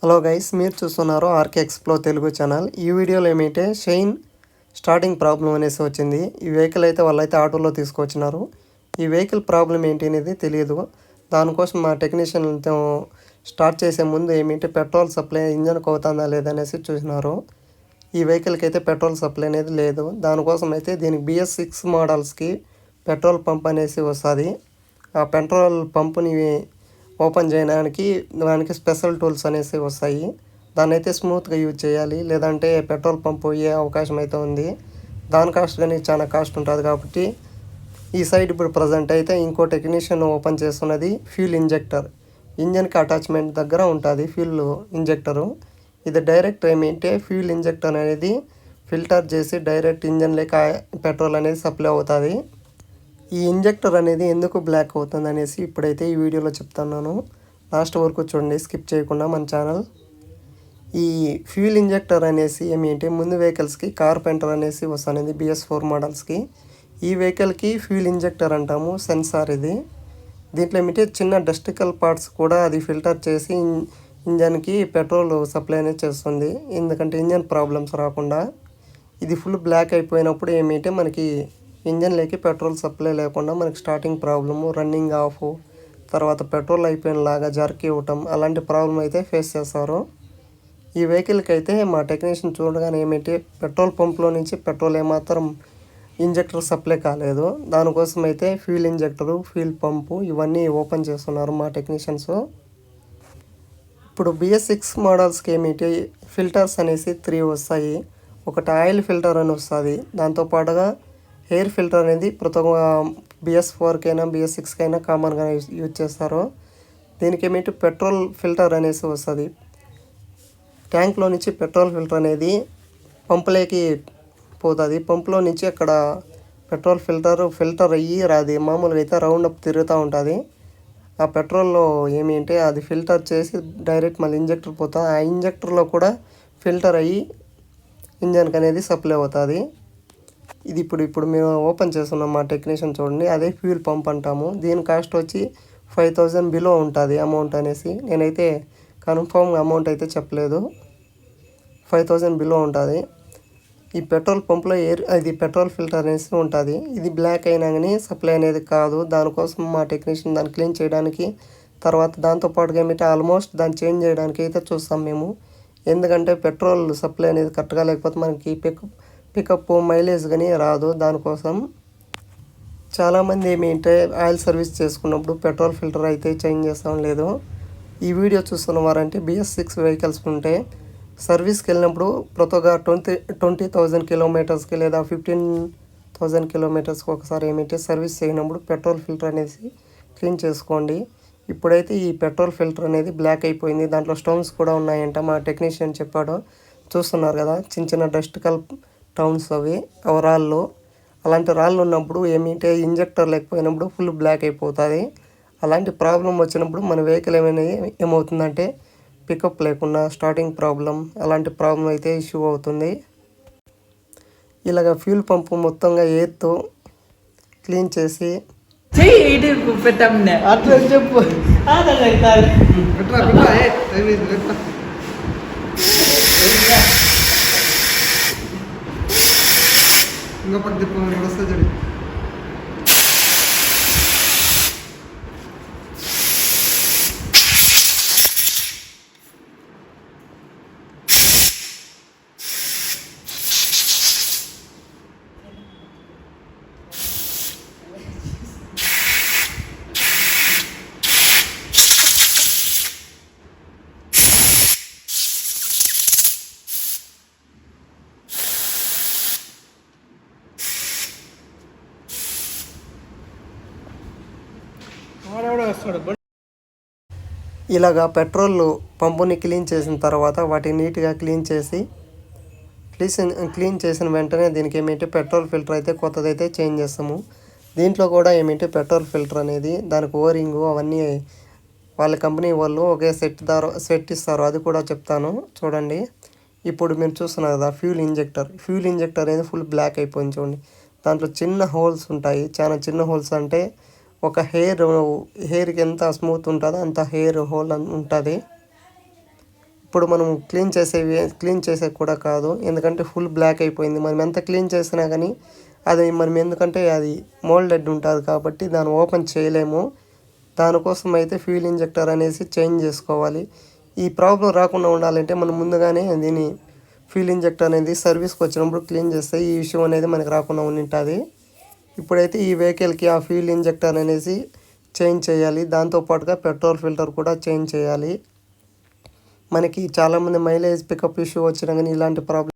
Hello guys, మీరు చూస్తున్నారు RK ఎక్స్ప్లో Telugu channel. ఈ వీడియోలో ఏమైతే షైన్ స్టార్టింగ్ ప్రాబ్లం అనేసి వచ్చింది. ఈ వెహికల్ అయితే వాళ్ళైతే ఆటోలో తీసుకొచ్చినారు. ఈ వెహికల్ ప్రాబ్లం ఏంటి అనేది తెలియదు. దానికోసం మా టెక్నీషియన్తో స్టార్ట్ చేసే ముందు ఏమిటి పెట్రోల్ సప్లై ఇంజన్కి అవుతుందా లేదనేసి చూసినారు. ఈ వెహికల్కి అయితే పెట్రోల్ సప్లై అనేది లేదు. దానికోసం అయితే దీనికి BS6 మోడల్స్కి పెట్రోల్ పంప్ అనేసి వస్తుంది. ఆ పెట్రోల్ పంపుని ఓపెన్ చేయడానికి దానికి స్పెషల్ టూల్స్ అనేసి వస్తాయి. దాన్ని అయితే స్మూత్గా యూజ్ చేయాలి, లేదంటే పెట్రోల్ పంప్ పోయే అవకాశం అయితే ఉంది. దాని కాస్ట్ కానీ చాలా కాస్ట్ ఉంటుంది. కాబట్టి ఈ సైడ్ ఇప్పుడు ప్రజెంట్ అయితే ఇంకో టెక్నీషియన్ ఓపెన్ చేస్తున్నది ఫ్యూల్ ఇంజెక్టర్. ఇంజన్కి అటాచ్మెంట్ దగ్గర ఉంటుంది ఫ్యూల్ ఇంజెక్టరు. ఇది డైరెక్ట్ ఏమింటే ఫ్యూల్ ఇంజెక్టర్ అనేది ఫిల్టర్ చేసి డైరెక్ట్ ఇంజన్ లేక పెట్రోల్ అనేది సప్లై అవుతుంది. ఈ ఇంజెక్టర్ అనేది ఎందుకు బ్లాక్ అవుతుంది అనేసి ఇప్పుడైతే ఈ వీడియోలో చెప్తున్నాను. లాస్ట్ వరకు చూడండి, స్కిప్ చేయకుండా మన ఛానల్. ఈ ఫ్యూల్ ఇంజెక్టర్ అనేసి ఏమిటి ముందు వెహికల్స్కి కార్పెంటర్ అనేసి వస్తుంది BS4 మోడల్స్కి. ఈ వెహికల్కి ఫ్యూల్ ఇంజెక్టర్ అంటాము, సెన్సార్ ఇది. దీంట్లో ఏమిటి చిన్న డస్టికల్ పార్ట్స్ కూడా అది ఫిల్టర్ చేసి ఇంజన్కి పెట్రోల్ సప్లై అనేది చేస్తుంది, ఎందుకంటే ఇంజన్ ప్రాబ్లమ్స్ రాకుండా. ఇది ఫుల్ బ్లాక్ అయిపోయినప్పుడు ఏమిటి మనకి ఇంజన్లోకి పెట్రోల్ సప్లై లేకుండా మనకి స్టార్టింగ్ ప్రాబ్లము, రన్నింగ్ ఆఫ్, తర్వాత పెట్రోల్ అయిపోయినలాగా జర్క్ ఇవ్వటం, అలాంటి ప్రాబ్లం అయితే ఫేస్ చేస్తారు. ఈ వెహికల్కి అయితే మా టెక్నీషియన్ చూడగానే ఏమిటి పెట్రోల్ పంప్లో నుంచి పెట్రోల్ ఏమాత్రం ఇంజెక్టర్ సప్లై కాలేదు. దానికోసం అయితే ఫ్యూల్ ఇంజెక్టరు, ఫ్యూల్ పంపు ఇవన్నీ ఓపెన్ చేస్తున్నారు మా టెక్నీషియన్స్. ఇప్పుడు BS6 మోడల్స్కి ఏమిటి ఫిల్టర్స్ అనేసి 3 వస్తాయి. ఒకటి ఆయిల్ ఫిల్టర్ అని వస్తుంది. దాంతోపాటుగా ఎయిర్ ఫిల్టర్ అనేది ప్రతి ఒక్క BS4కైనా BS6కైనా కామన్గా యూజ్ చేస్తారు. దీనికి ఏమిటి పెట్రోల్ ఫిల్టర్ అనేసి వస్తుంది. ట్యాంక్లో నుంచి పెట్రోల్ ఫిల్టర్ అనేది పంపులోకి పోతుంది. పంపులో నుంచి అక్కడ పెట్రోల్ ఫిల్టర్ అయ్యి రాది, మామూలుగా అయితే రౌండ్ అప్ తిరుగుతూ ఉంటుంది. ఆ పెట్రోల్లో ఏమిటంటే అది ఫిల్టర్ చేసి డైరెక్ట్ మళ్ళీ ఇంజెక్టర్ పోతుంది. ఆ ఇంజెక్టర్లో కూడా ఫిల్టర్ అయ్యి ఇంజన్కి అనేది సప్లై అవుతుంది. ఇది ఇప్పుడు మేము ఓపెన్ చేస్తున్నాం మా టెక్నీషియన్ చూడండి. అదే ఫ్యూల్ పంప్ అంటాము. దీని కాస్ట్ వచ్చి 5000 బిలో ఉంటుంది అమౌంట్ అనేసి. నేనైతే కన్ఫర్మ్ అమౌంట్ అయితే చెప్పలేదు, 5000 బిలో ఉంటుంది. ఈ పెట్రోల్ పంప్లో ఇది పెట్రోల్ ఫిల్టర్ అనేసి ఉంటుంది. ఇది బ్లాక్ అయినా కానీ సప్లై అనేది కాదు. దానికోసం మా టెక్నీషియన్ దాన్ని క్లీన్ చేయడానికి, తర్వాత దాంతోపాటుగా ఏమిటి ఆల్మోస్ట్ దాన్ని చేంజ్ చేయడానికి అయితే చూస్తాం మేము. ఎందుకంటే పెట్రోల్ సప్లై అనేది కరెక్ట్గా లేకపోతే మనకి పికప్ మైలేజ్ కానీ రాదు. దానికోసం చాలామంది ఏమిటంటే ఆయిల్ సర్వీస్ చేసుకున్నప్పుడు పెట్రోల్ ఫిల్టర్ అయితే చేంజ్ చేస్తాం లేదు. ఈ వీడియో చూస్తున్న వారంటే BS6 వెహికల్స్ ఉంటే సర్వీస్కి వెళ్ళినప్పుడు ప్రతి ఒక్క 20,000 కిలోమీటర్స్కి లేదా 15,000 కిలోమీటర్స్కి ఒకసారి ఏమిటి సర్వీస్ చేయనప్పుడు పెట్రోల్ ఫిల్టర్ అనేది క్లీన్ చేసుకోండి. ఇప్పుడైతే ఈ పెట్రోల్ ఫిల్టర్ అనేది బ్లాక్ అయిపోయింది. దాంట్లో స్టోన్స్ కూడా ఉన్నాయంట, మా టెక్నీషియన్ చెప్పాడు. చూస్తున్నారు కదా, చిన్న చిన్న డస్టికల్ టౌన్స్ అవి రాళ్ళు. అలాంటి రాళ్ళు ఉన్నప్పుడు ఏమిటంటే ఇంజెక్టర్ లేకపోయినప్పుడు ఫుల్ బ్లాక్ అయిపోతుంది. అలాంటి ప్రాబ్లం వచ్చినప్పుడు మన వెహికల్ ఏమవుతుందంటే పికప్ లేకుండా స్టార్టింగ్ ప్రాబ్లం, అలాంటి ప్రాబ్లం అయితే ఇష్యూ అవుతుంది. ఇలాగ ఫ్యూల్ పంపు మొత్తంగా ఎయిర్తో క్లీన్ చేసి అట్లా చెప్పు ఇంకా పక్కన వస్తుంది చూడు. ఇలాగా పెట్రోల్ పంపుని క్లీన్ చేసిన తర్వాత వాటిని నీట్గా క్లీన్ చేసిన వెంటనే దీనికి ఏమిటి పెట్రోల్ ఫిల్టర్ అయితే కొత్తదైతే చేంజ్ చేస్తాము. దీంట్లో కూడా ఏమిటి పెట్రోల్ ఫిల్టర్ అనేది దానికి ఓరింగు అవన్నీ వాళ్ళ కంపెనీ వాళ్ళు ఒకే సెట్ ఇస్తారు, అది కూడా చెప్తాను చూడండి. ఇప్పుడు మీరు చూస్తున్నారు కదా ఫ్యూల్ ఇంజెక్టర్ అనేది ఫుల్ బ్లాక్ అయిపోయింది చూడండి. దాంట్లో చిన్న హోల్స్ ఉంటాయి, చాలా చిన్న హోల్స్ అంటే ఒక హెయిర్కి ఎంత స్మూత్ ఉంటుందో అంత హెయిర్ హోల్ ఉంటుంది. ఇప్పుడు మనం క్లీన్ చేసే కూడా కాదు, ఎందుకంటే ఫుల్ బ్లాక్ అయిపోయింది. మనం ఎంత క్లీన్ చేసినా కానీ అది మనం ఎందుకంటే అది మోల్డెడ్ ఉంటుంది కాబట్టి దాన్ని ఓపెన్ చేయలేము. దానికోసం అయితే ఫ్యూల్ ఇంజెక్టర్ అనేసి చేంజ్ చేసుకోవాలి. ఈ ప్రాబ్లం రాకుండా ఉండాలంటే మనం ముందుగానే దీన్ని ఫ్యూల్ ఇంజెక్టర్ అనేది సర్వీస్కి వచ్చినప్పుడు క్లీన్ చేస్తే ఈ ఇష్యూ అనేది మనకు రాకుండా ఉంటుంది. ఇప్పుడైతే ఈ వెహికల్కి ఆ ఫ్యూల్ ఇంజెక్టర్ అనేసి చేంజ్ చేయాలి. దాంతోపాటుగా పెట్రోల్ ఫిల్టర్ కూడా చేంజ్ చేయాలి. మనకి చాలామంది మైలేజ్ పికప్ ఇష్యూ వచ్చినా కానీ ఇలాంటి ప్రాబ్లం